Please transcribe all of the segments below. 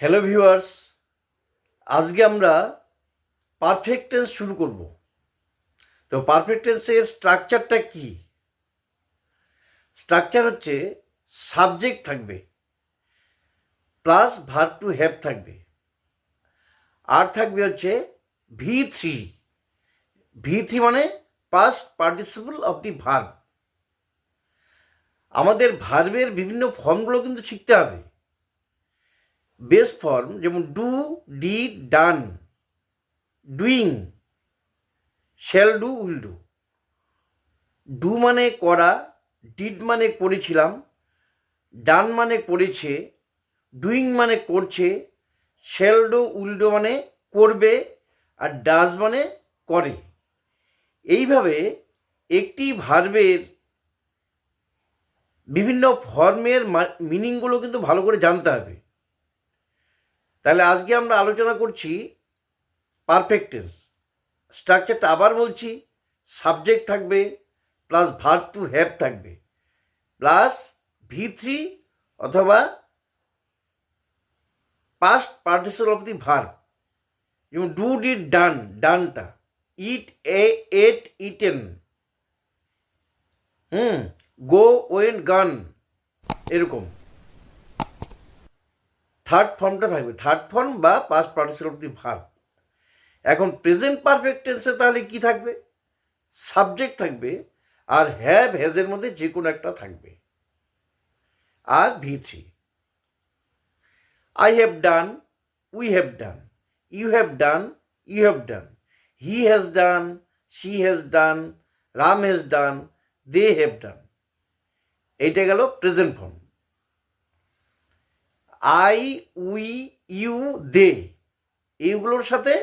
Hello viewers, আজকে আমরা perfect tense শুরু করব। তো পারফেক্ট টেন্সের স্ট্রাকচারটা কি? স্ট্রাকচার হচ্ছে সাবজেক্ট থাকবে প্লাস ভার্ব টু হ্যাভ থাকবে, আর থাকবে হচ্ছে V3। V3 মানে past participle of the verb. আমাদের ভার্বের বিভিন্ন ফর্মগুলো কিন্তু শিখতে হবে। বেস ফর্ম যেমন do, did, done, doing, shall do, will do. Do মানে করা, ডিড মানে করেছিলাম, ডান মানে করেছে, ডুইং মানে করছে, শ্যাল ডু, উইল ডু মানে করবে, আর ডাজ মানে করে। এইভাবে একটি ভার্বের বিভিন্ন ফর্মের মিনিংগুলো কিন্তু ভালো করে জানতে হবে। তাহলে আজকে আমরা আলোচনা করছি পারফেক্ট টেন্স। স্ট্রাকচারটা আবার বলছি, সাবজেক্ট থাকবে প্লাস ভার্ব টু হ্যাভ থাকবে প্লাস V3 অথবা past participle of the verb. যেমন ডু, ডিড, ডান, ডানটা, eat, ate, eaten, go, went, gone, এরকম থার্ড ফর্মটা থাকবে, থার্ড ফর্ম বা past participle of the verb. এখন প্রেজেন্ট পারফেক্ট টেন্সে তাহলে কি থাকবে? সাবজেক্ট থাকবে আর হ্যাভ, হ্যাজের মধ্যে যে কোনো একটা থাকবে, আর V3। I have done, we have done, you have done, you have done, he has done, she has done, Ram has done, they have done। এইটা গেল present form. I, we, you, they, এইগুলোর সাথে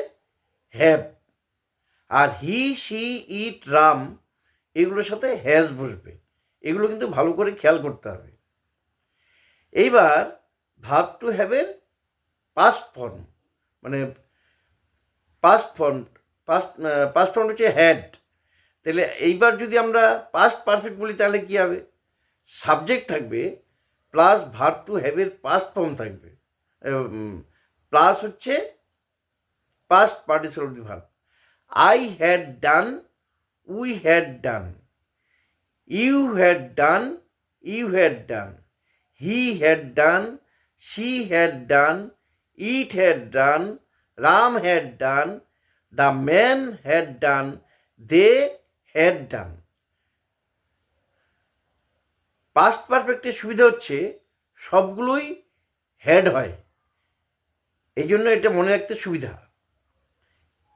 have, আর he, she, it, Ram, এগুলোর সাথে has বসবে। এগুলো কিন্তু ভালো করে খেয়াল করতে হবে। এইবার ভার্ব টু হ্যাভের পাস্ট ফর্ম, মানে পাস্ট ফর্ম হচ্ছে হ্যাড। তাহলে এইবার যদি আমরা পাস্ট পারফেক্ট বলি তাহলে কী হবে? সাবজেক্ট থাকবে প্লাস ভার্ব টু হ্যাভের পাস্ট ফর্ম থাকবে, প্লাস হচ্ছে past participle of the verb. I had done, we had done, you had done, you had done, he had done, she had done, it had done, Ram had done, the man had done, they had done। Past পারফেক্টের সুবিধা হচ্ছে সবগুলোই had হয়, এই জন্য এটা মনে রাখতে সুবিধা।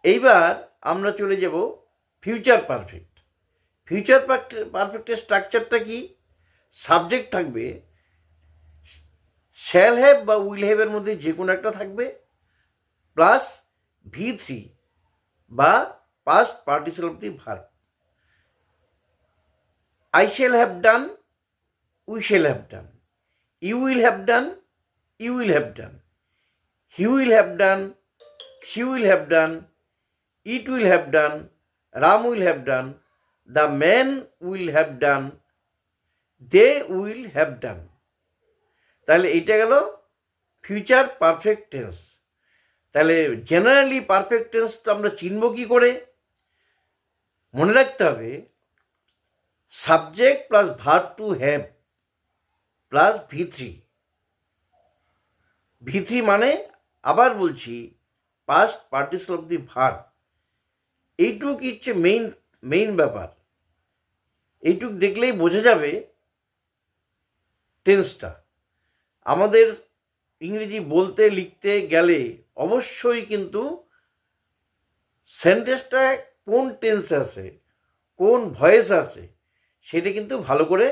এইবার আমরা চলে যাব ফিউচার পারফেক্ট। ফিউচার পারফেক্টের স্ট্রাকচারটা কি? সাবজেক্ট থাকবে, শ্যাল হ্যাভ বা উইল হ্যাভের মধ্যে যে কোনো একটা থাকবে, প্লাস V3 বা past participle of the verb. I shall have done, we shall have done, you will have done, you will have done, he will have done, she will have done, it will have done, Ram will have done, the man will have done, they will have done. তাহলে এইটা গেল future perfect tense. তাহলে generally perfect টেন্সটা আমরা চিনব কী করে? মনে রাখতে হবে subject plus verb to have plus V3। V3 মানে আবার বলছি past participle of the verb. এইটুক হচ্ছে মেইন ব্যাপার। এইটুক দেখলেই বোঝা যাবে টেন্সটা। আমাদের ইংরেজি বলতে লিখতে গেলে অবশ্যই কিন্তু সেন্টেন্সটা কোন টেন্সে আছে, কোন ভয়েস আছে, সেটা কিন্তু ভালো করে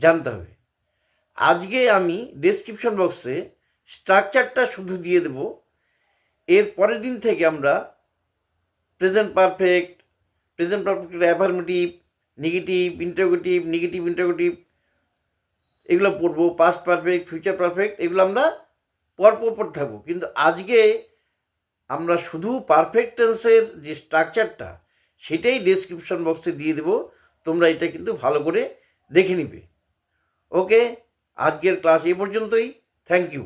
জানতে হবে। আজকে আমি ডেসক্রিপশন বক্সে স্ট্রাকচারটা শুধু দিয়ে দেব। এর পরের দিন থেকে আমরা প্রেজেন্ট পারফেক্টের অ্যাফার্মেটিভ, নেগেটিভ ইন্টারোগেটিভ এগুলো পড়বো। পাস্ট পারফেক্ট, ফিউচার পারফেক্ট এগুলো আমরা পরপর পড়তে থাকবো। কিন্তু আজকে আমরা শুধু পারফেক্ট টেন্সের যে স্ট্রাকচারটা সেটাই ডেসক্রিপশন বক্সে দিয়ে দেবো। তোমরা এটা কিন্তু ভালো করে দেখে নিবে। ওকে, আজকের ক্লাস এই পর্যন্তই। Thank you.